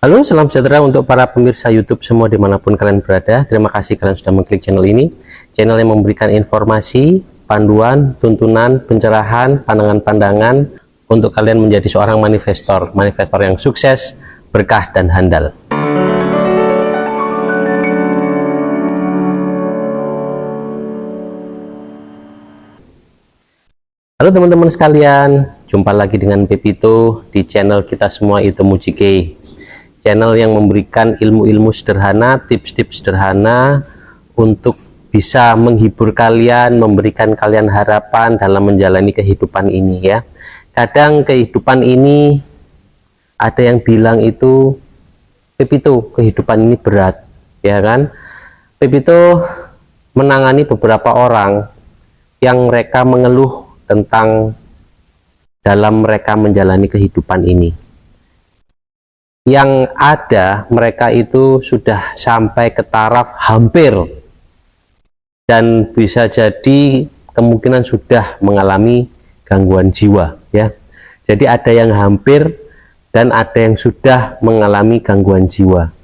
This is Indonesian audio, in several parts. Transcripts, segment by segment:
Halo, salam sejahtera untuk para pemirsa YouTube semua dimanapun kalian berada. Terima kasih kalian sudah mengklik channel ini. Channel yang memberikan informasi, panduan, tuntunan, pencerahan, pandangan-pandangan untuk kalian menjadi seorang manifestor yang sukses, berkah, dan handal. Halo teman-teman sekalian, jumpa lagi dengan Pepito di channel kita semua itu Mujike. Channel yang memberikan ilmu-ilmu sederhana, tips-tips sederhana untuk bisa menghibur kalian, memberikan kalian harapan dalam menjalani kehidupan ini ya. Kadang kehidupan ini ada yang bilang itu, Pepito, kehidupan ini berat, ya kan? Pepito menangani beberapa orang yang mereka mengeluh tentang dalam mereka menjalani kehidupan ini. Yang ada mereka itu sudah sampai ke taraf hampir dan bisa jadi kemungkinan sudah mengalami gangguan jiwa ya. Jadi ada yang hampir dan ada yang sudah mengalami gangguan jiwa.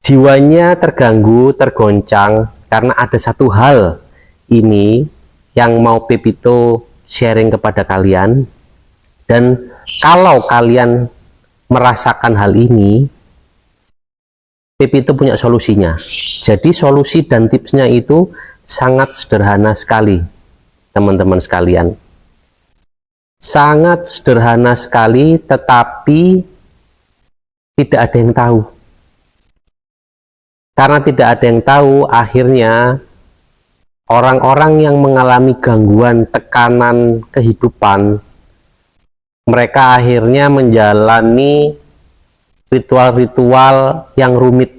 Jiwanya terganggu, tergoncang karena ada satu hal ini yang mau Pepito sharing kepada kalian. Dan kalau kalian merasakan hal ini, Pepito punya solusinya. Jadi solusi dan tipsnya itu sangat sederhana sekali, teman-teman sekalian. Sangat sederhana sekali, tetapi tidak ada yang tahu. Karena tidak ada yang tahu, akhirnya orang-orang yang mengalami gangguan tekanan kehidupan, mereka akhirnya menjalani ritual-ritual yang rumit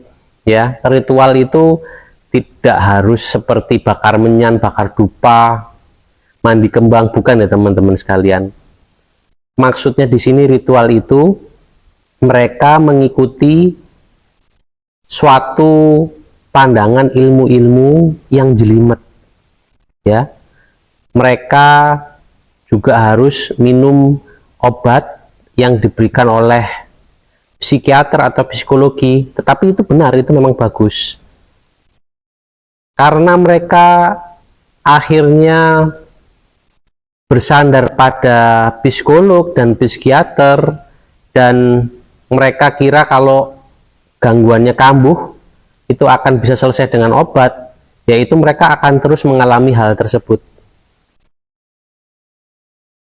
ya. Ritual itu tidak harus seperti bakar menyan, bakar dupa, mandi kembang, bukan ya teman-teman sekalian. Maksudnya di sini ritual itu mereka mengikuti suatu pandangan ilmu-ilmu yang jelimet ya. Mereka juga harus minum obat yang diberikan oleh psikiater atau psikologi, tetapi itu benar, itu memang bagus karena mereka akhirnya bersandar pada psikolog dan psikiater dan mereka kira kalau gangguannya kambuh itu akan bisa selesai dengan obat, yaitu mereka akan terus mengalami hal tersebut.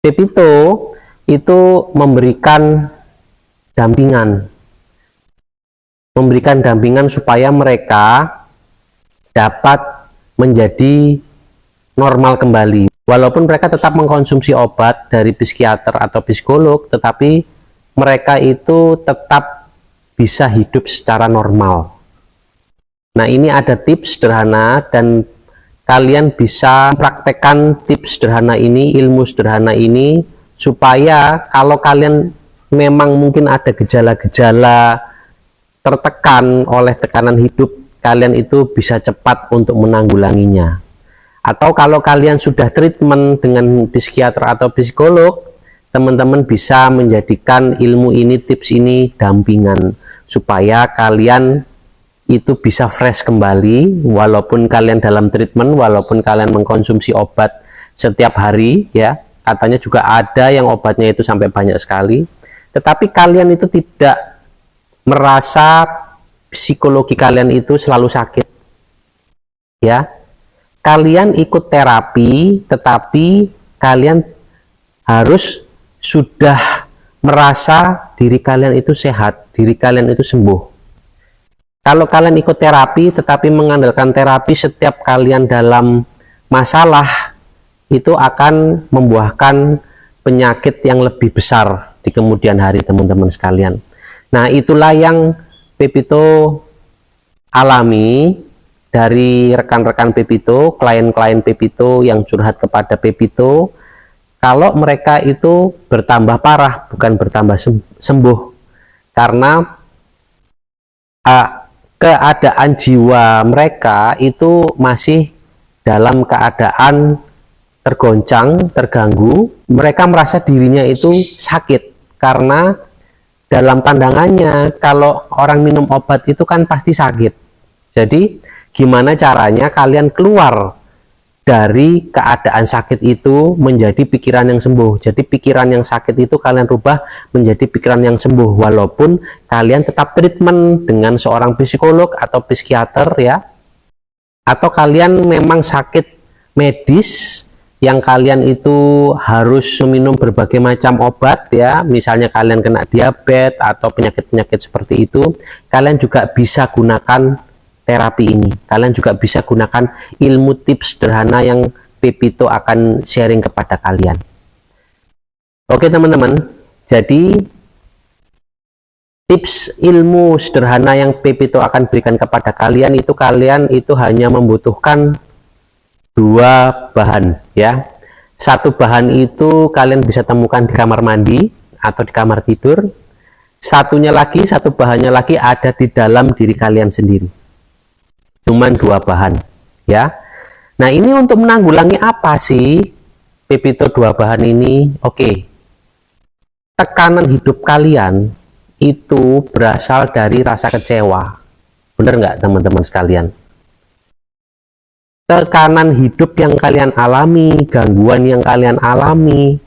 Pepito itu memberikan dampingan supaya mereka dapat menjadi normal kembali. Walaupun mereka tetap mengkonsumsi obat dari psikiater atau psikolog, tetapi mereka itu tetap bisa hidup secara normal. Nah, ini ada tips sederhana dan kalian bisa praktekkan tips sederhana ini, ilmu sederhana ini, supaya kalau kalian memang mungkin ada gejala-gejala tertekan oleh tekanan hidup, kalian itu bisa cepat untuk menanggulanginya. Atau kalau kalian sudah treatment dengan psikiater atau psikolog, teman-teman bisa menjadikan ilmu ini, tips ini dampingan, supaya kalian itu bisa fresh kembali, walaupun kalian dalam treatment, walaupun kalian mengkonsumsi obat setiap hari ya. Katanya juga ada yang obatnya itu sampai banyak sekali, tetapi kalian itu tidak merasa psikologi kalian itu selalu sakit ya. Kalian ikut terapi, tetapi kalian harus sudah merasa diri kalian itu sehat, diri kalian itu sembuh. Kalau kalian ikut terapi tetapi mengandalkan terapi setiap kalian dalam masalah, itu akan membuahkan penyakit yang lebih besar di kemudian hari, teman-teman sekalian. Nah, itulah yang Pepito alami dari rekan-rekan Pepito, klien-klien Pepito yang curhat kepada Pepito. Kalau mereka itu bertambah parah, bukan bertambah sembuh, karena keadaan jiwa mereka itu masih dalam keadaan tergoncang, terganggu. Mereka merasa dirinya itu sakit karena dalam pandangannya kalau orang minum obat itu kan pasti sakit. Jadi gimana caranya kalian keluar dari keadaan sakit itu menjadi pikiran yang sembuh. Jadi pikiran yang sakit itu kalian rubah menjadi pikiran yang sembuh, walaupun kalian tetap treatment dengan seorang psikolog atau psikiater ya, atau kalian memang sakit medis yang kalian itu harus minum berbagai macam obat ya, misalnya kalian kena diabetes atau penyakit-penyakit seperti itu, kalian juga bisa gunakan terapi ini. Kalian juga bisa gunakan ilmu tips sederhana yang Pepito akan sharing kepada kalian. Oke teman-teman, jadi tips ilmu sederhana yang Pepito akan berikan kepada kalian itu hanya membutuhkan 2 bahan ya. Satu bahan itu kalian bisa temukan di kamar mandi atau di kamar tidur. Satu bahannya lagi ada di dalam diri kalian sendiri. Cuman 2 bahan ya. Nah, ini untuk menanggulangi apa sih Pepito 2 bahan ini? Oke. Tekanan hidup kalian itu berasal dari rasa kecewa. Bener nggak teman-teman sekalian? Tekanan hidup yang kalian alami, gangguan yang kalian alami,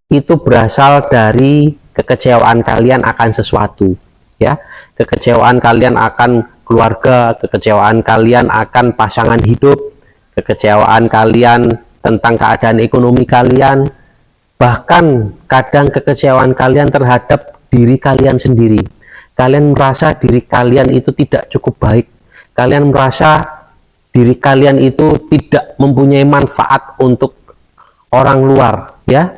itu berasal dari kekecewaan kalian akan sesuatu ya. Kekecewaan kalian akan keluarga, kekecewaan kalian akan pasangan hidup, kekecewaan kalian tentang keadaan ekonomi kalian, bahkan kadang kekecewaan kalian terhadap diri kalian sendiri. Kalian merasa diri kalian itu tidak cukup baik, kalian merasa diri kalian itu tidak mempunyai manfaat untuk orang luar ya,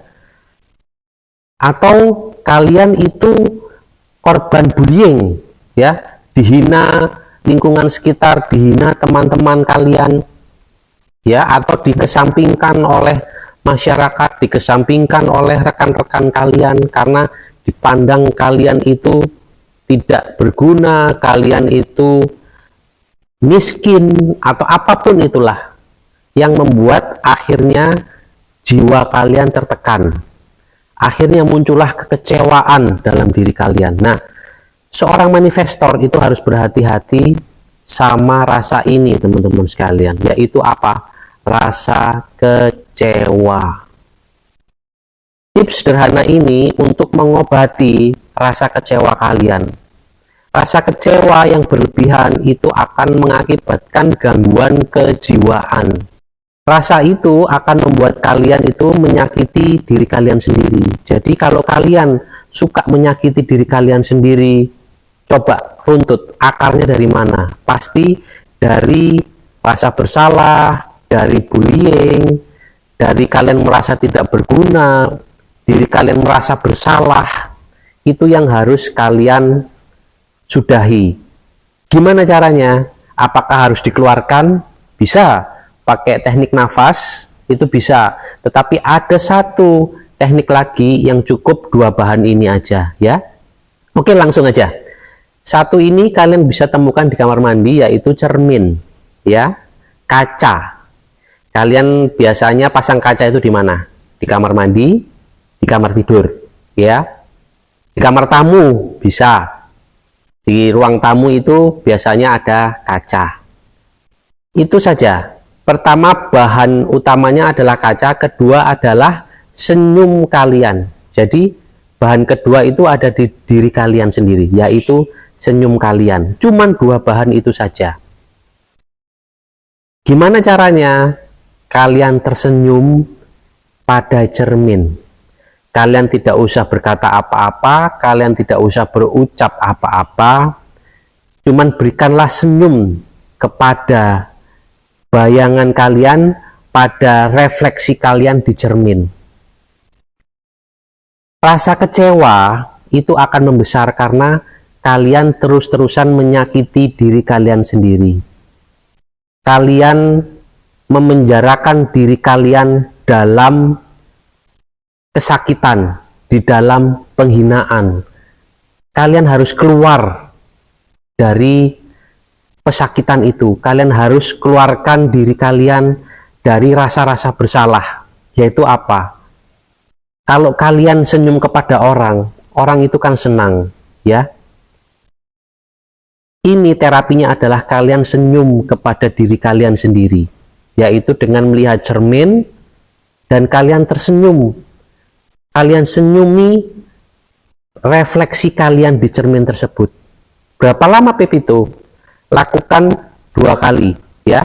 atau kalian itu korban bullying ya, dihina lingkungan sekitar, dihina teman-teman kalian ya, atau dikesampingkan oleh masyarakat, dikesampingkan oleh rekan-rekan kalian karena dipandang kalian itu tidak berguna, kalian itu miskin, atau apapun itulah yang membuat akhirnya jiwa kalian tertekan. Akhirnya muncullah kekecewaan dalam diri kalian. Nah, seorang manifestor itu harus berhati-hati sama rasa ini teman-teman sekalian, yaitu apa? Rasa kecewa. Tips sederhana ini untuk mengobati rasa kecewa kalian. Rasa kecewa yang berlebihan itu akan mengakibatkan gangguan kejiwaan. Rasa itu akan membuat kalian itu menyakiti diri kalian sendiri. Jadi kalau kalian suka menyakiti diri kalian sendiri, coba runtut akarnya dari mana? Pasti dari rasa bersalah, dari bullying, dari kalian merasa tidak berguna, diri kalian merasa bersalah. Itu yang harus kalian sudahi. Gimana caranya? Apakah harus dikeluarkan? Bisa pakai teknik nafas, itu bisa. Tetapi ada satu teknik lagi yang cukup 2 bahan ini aja ya. Oke, langsung aja. Satu ini kalian bisa temukan di kamar mandi, yaitu cermin ya, kaca. Kalian biasanya pasang kaca itu di mana? Di kamar mandi, di kamar tidur ya, di kamar tamu bisa. Di ruang tamu itu biasanya ada kaca. Itu saja. Pertama, bahan utamanya adalah kaca. Kedua adalah senyum kalian. Jadi bahan kedua itu ada di diri kalian sendiri, yaitu senyum kalian. Cuman 2 bahan itu saja. Gimana caranya? Kalian tersenyum pada cermin. Kalian tidak usah berkata apa-apa, kalian tidak usah berucap apa-apa, cuman berikanlah senyum kepada bayangan kalian, pada refleksi kalian di cermin. Rasa kecewa itu akan membesar karena kalian terus-terusan menyakiti diri kalian sendiri. Kalian memenjarakan diri kalian dalam kesakitan, di dalam penghinaan. Kalian harus keluar dari pesakitan itu. Kalian harus keluarkan diri kalian dari rasa-rasa bersalah. Yaitu apa? Kalau kalian senyum kepada orang, orang itu kan senang, ya. Ini terapinya adalah kalian senyum kepada diri kalian sendiri, yaitu dengan melihat cermin dan kalian tersenyum. Kalian senyumi refleksi kalian di cermin tersebut. Berapa lama Pepito? Lakukan 2 kali, ya.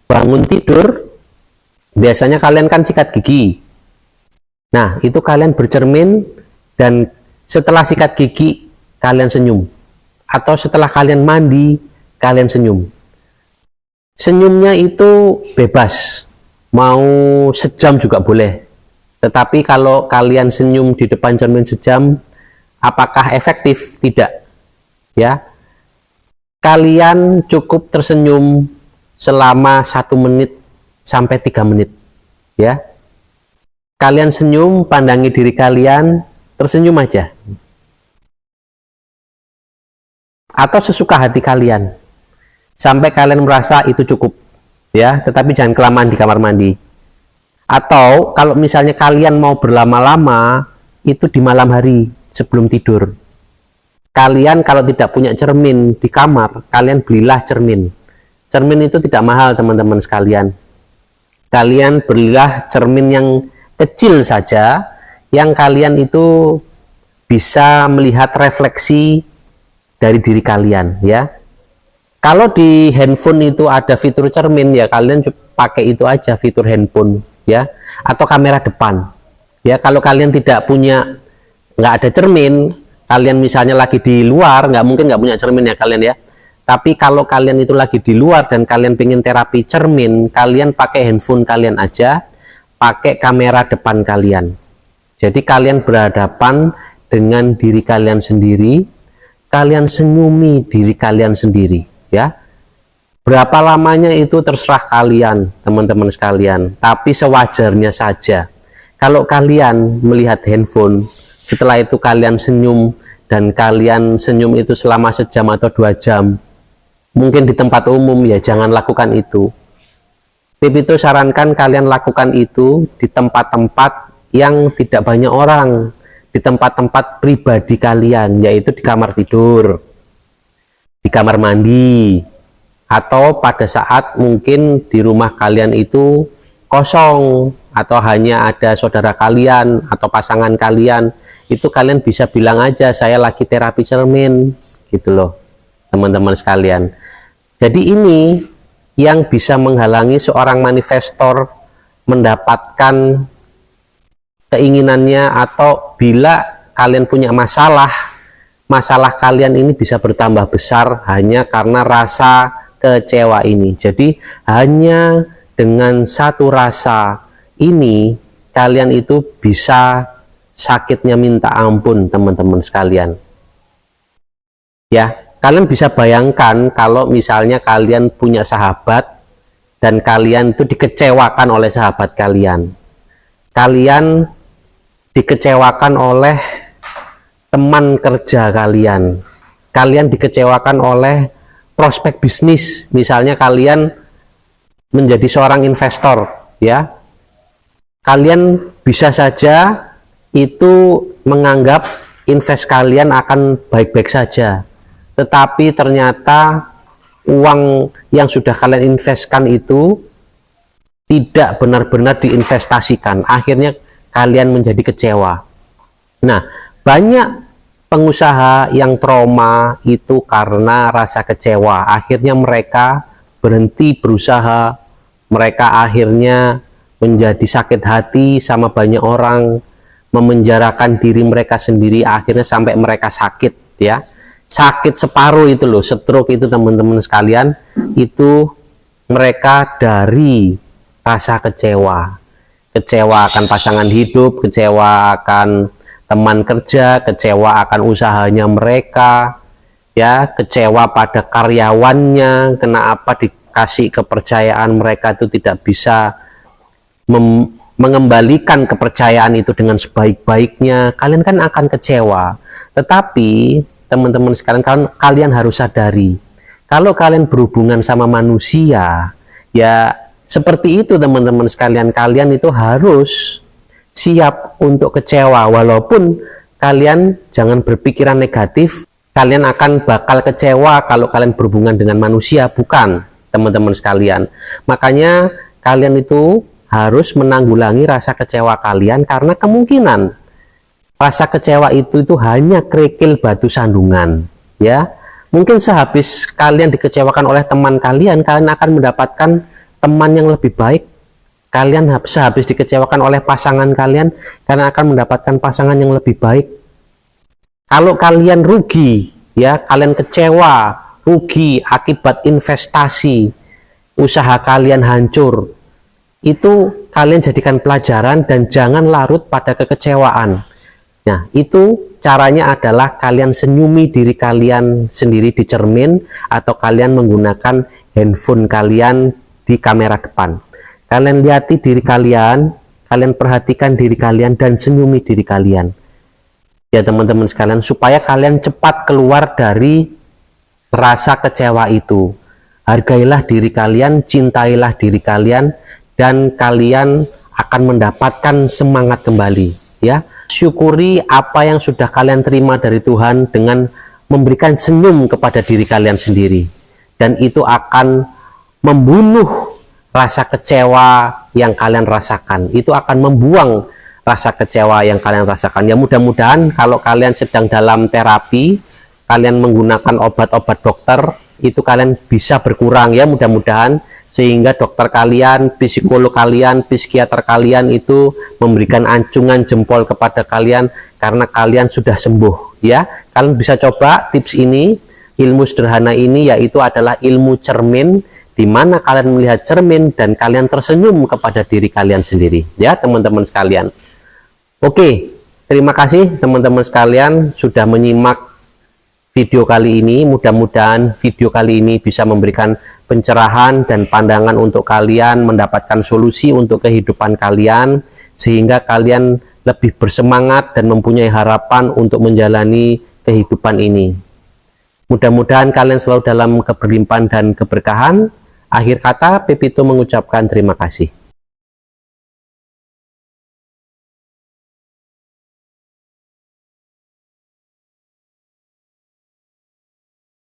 Bangun tidur, biasanya kalian kan sikat gigi. Nah, itu kalian bercermin dan setelah sikat gigi kalian senyum. Atau setelah kalian mandi, kalian senyum. Senyumnya itu bebas, mau sejam juga boleh. Tetapi kalau kalian senyum di depan cermin sejam, apakah efektif? Tidak, ya. Kalian cukup tersenyum selama 1 menit sampai 3 menit, ya. Kalian senyum, pandangi diri kalian, tersenyum aja. Atau sesuka hati kalian. Sampai kalian merasa itu cukup, ya. Tetapi jangan kelamaan di kamar mandi. Atau kalau misalnya kalian mau berlama-lama, itu di malam hari sebelum tidur. Kalian kalau tidak punya cermin di kamar, kalian belilah cermin. Cermin itu tidak mahal teman-teman sekalian. Kalian belilah cermin yang kecil saja, yang kalian itu bisa melihat refleksi dari diri kalian, ya. Kalau di handphone itu ada fitur cermin, ya kalian pakai itu aja, fitur handphone, ya. Atau kamera depan, ya. Kalau kalian tidak punya, nggak ada cermin, kalian misalnya lagi di luar, mungkin nggak punya cermin ya kalian, ya. Tapi kalau kalian itu lagi di luar dan kalian pengen terapi cermin, kalian pakai handphone kalian aja, pakai kamera depan kalian. Jadi kalian berhadapan dengan diri kalian sendiri, kalian senyumi diri kalian sendiri, ya. Berapa lamanya itu terserah kalian, teman-teman sekalian. Tapi sewajarnya saja. Kalau kalian melihat handphone, setelah itu kalian senyum, dan kalian senyum itu selama sejam atau 2 jam, mungkin di tempat umum, ya jangan lakukan itu. Pepito sarankan kalian lakukan itu di tempat-tempat yang tidak banyak orang, di tempat-tempat pribadi kalian, yaitu di kamar tidur, di kamar mandi, atau pada saat mungkin di rumah kalian itu kosong, atau hanya ada saudara kalian atau pasangan kalian, itu kalian bisa bilang aja, saya lagi terapi cermin, gitu loh teman-teman sekalian. Jadi ini yang bisa menghalangi seorang manifestor mendapatkan keinginannya, atau bila kalian punya masalah kalian ini bisa bertambah besar hanya karena rasa kecewa ini. Jadi hanya dengan satu rasa ini kalian itu bisa sakitnya minta ampun teman-teman sekalian, ya. Kalian bisa bayangkan kalau misalnya kalian punya sahabat dan kalian itu dikecewakan oleh sahabat kalian, kalian dikecewakan oleh teman kerja kalian, kalian dikecewakan oleh prospek bisnis, misalnya kalian menjadi seorang investor, ya. Kalian bisa saja itu menganggap invest kalian akan baik-baik saja, tetapi ternyata uang yang sudah kalian investkan itu tidak benar-benar diinvestasikan, akhirnya kalian menjadi kecewa. Nah, banyak pengusaha yang trauma itu karena rasa kecewa, akhirnya mereka berhenti berusaha, mereka akhirnya menjadi sakit hati sama banyak orang, memenjarakan diri mereka sendiri, akhirnya sampai mereka sakit, ya. Sakit separuh itu loh, stroke itu teman-teman sekalian, itu mereka dari rasa kecewa. Kecewa akan pasangan hidup, kecewa akan teman kerja, kecewa akan usahanya mereka, ya, kecewa pada karyawannya, kenapa dikasih kepercayaan mereka itu tidak bisa mengembalikan kepercayaan itu dengan sebaik-baiknya, kalian kan akan kecewa. Tetapi teman-teman sekalian, kalian harus sadari, kalau kalian berhubungan sama manusia, ya seperti itu teman-teman sekalian, kalian itu harus siap untuk kecewa, walaupun kalian jangan berpikiran negatif, kalian akan bakal kecewa kalau kalian berhubungan dengan manusia. Bukan, teman-teman sekalian. Makanya kalian itu harus menanggulangi rasa kecewa kalian, karena kemungkinan rasa kecewa itu hanya kerikil batu sandungan, ya. Mungkin sehabis kalian dikecewakan oleh teman kalian, kalian akan mendapatkan teman yang lebih baik. Kalian sehabis dikecewakan oleh pasangan kalian, kalian akan mendapatkan pasangan yang lebih baik. Kalau kalian rugi, ya, kalian kecewa, rugi akibat investasi, usaha kalian hancur, itu kalian jadikan pelajaran dan jangan larut pada kekecewaan. Nah, itu caranya adalah kalian senyumi diri kalian sendiri di cermin, atau kalian menggunakan handphone kalian di kamera depan. Kalian lihati diri kalian, kalian perhatikan diri kalian, dan senyumi diri kalian. Ya teman-teman sekalian, supaya kalian cepat keluar dari rasa kecewa itu. Hargailah diri kalian, cintailah diri kalian, dan kalian akan mendapatkan semangat kembali. Ya, syukuri apa yang sudah kalian terima dari Tuhan dengan memberikan senyum kepada diri kalian sendiri. Dan itu akan membunuh rasa kecewa yang kalian rasakan. Itu akan membuang rasa kecewa yang kalian rasakan. Ya, mudah-mudahan kalau kalian sedang dalam terapi, kalian menggunakan obat-obat dokter, itu kalian bisa berkurang, ya, mudah-mudahan, sehingga dokter kalian, psikolog kalian, psikiater kalian itu memberikan acungan jempol kepada kalian karena kalian sudah sembuh, ya. Kalian bisa coba tips ini, ilmu sederhana ini, yaitu adalah ilmu cermin, di mana kalian melihat cermin dan kalian tersenyum kepada diri kalian sendiri, ya teman-teman sekalian. Oke, terima kasih teman-teman sekalian sudah menyimak video kali ini. Mudah-mudahan video kali ini bisa memberikan pencerahan dan pandangan untuk kalian mendapatkan solusi untuk kehidupan kalian, sehingga kalian lebih bersemangat dan mempunyai harapan untuk menjalani kehidupan ini. Mudah-mudahan kalian selalu dalam keberlimpahan dan keberkahan. Akhir kata, Pepito mengucapkan terima kasih.